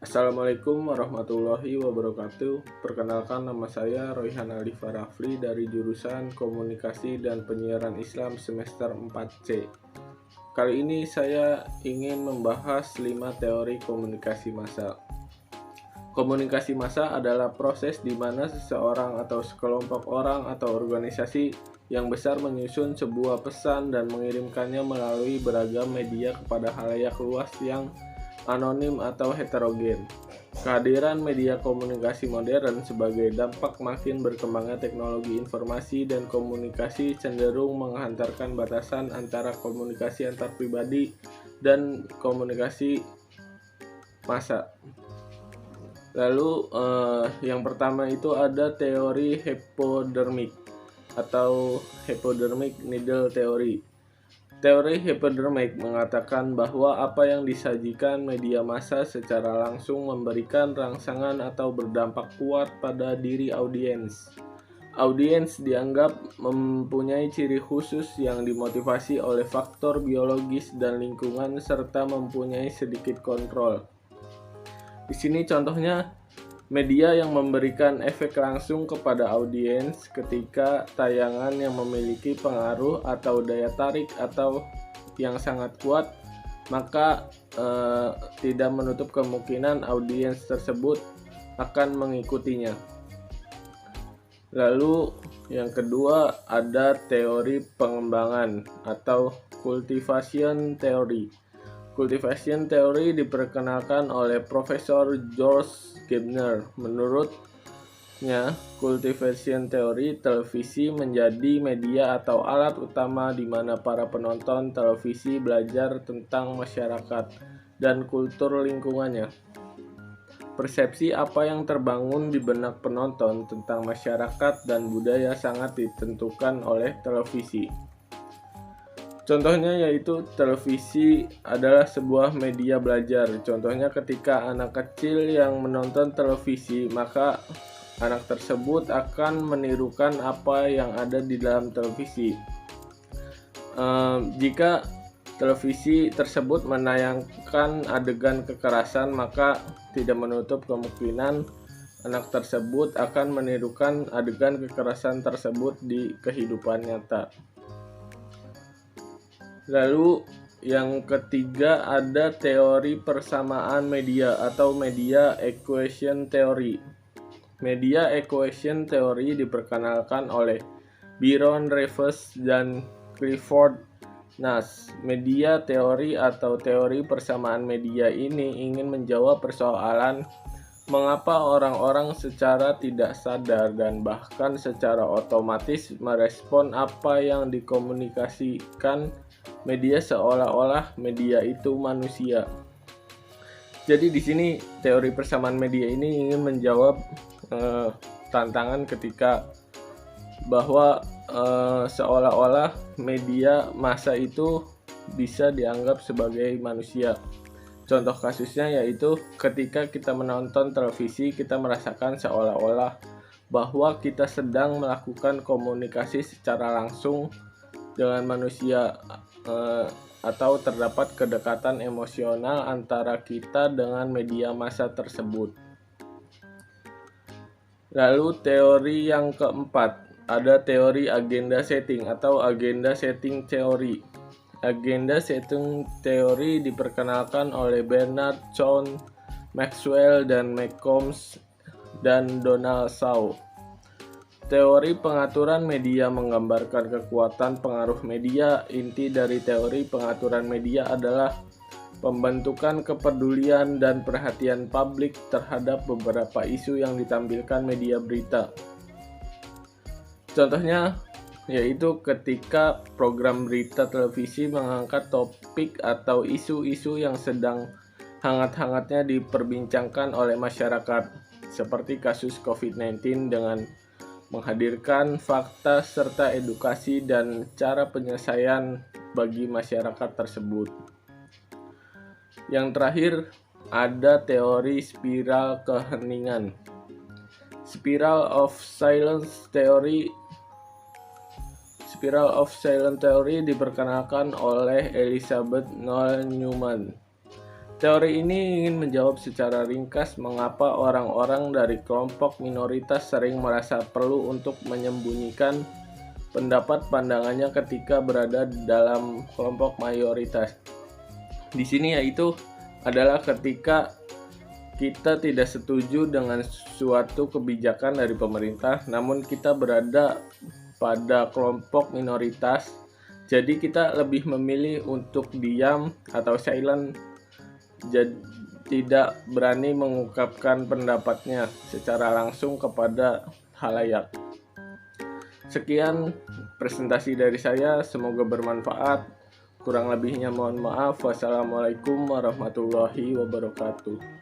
Assalamualaikum warahmatullahi wabarakatuh. Perkenalkan, nama saya Royhan Alifa Rafli dari jurusan Komunikasi dan Penyiaran Islam semester 4C. Kali ini saya ingin membahas 5 teori komunikasi massa. Komunikasi massa adalah proses di mana seseorang atau sekelompok orang atau organisasi yang besar menyusun sebuah pesan dan mengirimkannya melalui beragam media kepada khalayak luas yang anonim atau heterogen. Kehadiran media komunikasi modern sebagai dampak makin berkembangnya teknologi informasi dan komunikasi cenderung menghantarkan batasan antara komunikasi antar pribadi dan komunikasi massa. Lalu yang pertama itu ada teori hypodermic atau hypodermic needle theory. Teori hypodermic mengatakan bahwa apa yang disajikan media massa secara langsung memberikan rangsangan atau berdampak kuat pada diri audiens. Audiens dianggap mempunyai ciri khusus yang dimotivasi oleh faktor biologis dan lingkungan serta mempunyai sedikit kontrol. Di sini contohnya media yang memberikan efek langsung kepada audiens ketika tayangan yang memiliki pengaruh atau daya tarik atau yang sangat kuat, maka tidak menutup kemungkinan audiens tersebut akan mengikutinya. Lalu yang kedua ada teori pengembangan atau cultivation theory. Cultivation theory diperkenalkan oleh Profesor George Gardner. Menurutnya, cultivation theory televisi menjadi media atau alat utama di mana para penonton televisi belajar tentang masyarakat dan kultur lingkungannya. Persepsi apa yang terbangun di benak penonton tentang masyarakat dan budaya sangat ditentukan oleh televisi. Contohnya yaitu televisi adalah sebuah media belajar. Contohnya ketika anak kecil yang menonton televisi, maka anak tersebut akan menirukan apa yang ada di dalam televisi. Jika televisi tersebut menayangkan adegan kekerasan, maka tidak menutup kemungkinan anak tersebut akan menirukan adegan kekerasan tersebut di kehidupan nyata. Lalu yang ketiga ada teori persamaan media atau media equation theory. Media equation theory diperkenalkan oleh Byron Raffles dan Clifford Nash. Media teori atau teori persamaan media ini ingin menjawab persoalan mengapa orang-orang secara tidak sadar dan bahkan secara otomatis merespon apa yang dikomunikasikan media seolah-olah media itu manusia. Jadi di sini teori persamaan media ini ingin menjawab tantangan ketika bahwa seolah-olah media massa itu bisa dianggap sebagai manusia. Contoh kasusnya yaitu ketika kita menonton televisi, kita merasakan seolah-olah bahwa kita sedang melakukan komunikasi secara langsung dengan manusia atau terdapat kedekatan emosional antara kita dengan media massa tersebut. Lalu teori yang keempat, ada teori agenda setting atau agenda setting theory. Agenda setting theory diperkenalkan oleh Bernard John Maxwell dan Malcolm dan Donald Shaw. Teori pengaturan media menggambarkan kekuatan pengaruh media. Inti dari teori pengaturan media adalah pembentukan kepedulian dan perhatian publik terhadap beberapa isu yang ditampilkan media berita. Contohnya yaitu ketika program berita televisi mengangkat topik atau isu-isu yang sedang hangat-hangatnya diperbincangkan oleh masyarakat, seperti kasus COVID-19 dengan menghadirkan fakta serta edukasi dan cara penyelesaian bagi masyarakat tersebut. Yang terakhir ada teori spiral keheningan. Spiral of Silence Theory diperkenalkan oleh Elizabeth Noel Newman. Teori ini ingin menjawab secara ringkas mengapa orang-orang dari kelompok minoritas sering merasa perlu untuk menyembunyikan pendapat pandangannya ketika berada dalam kelompok mayoritas. Di sini yaitu adalah ketika kita tidak setuju dengan suatu kebijakan dari pemerintah, namun kita berada pada kelompok minoritas, jadi kita lebih memilih untuk diam atau silent, tidak berani mengungkapkan pendapatnya secara langsung kepada khalayak. Sekian presentasi dari saya, semoga bermanfaat. Kurang lebihnya mohon maaf. Wassalamualaikum warahmatullahi wabarakatuh.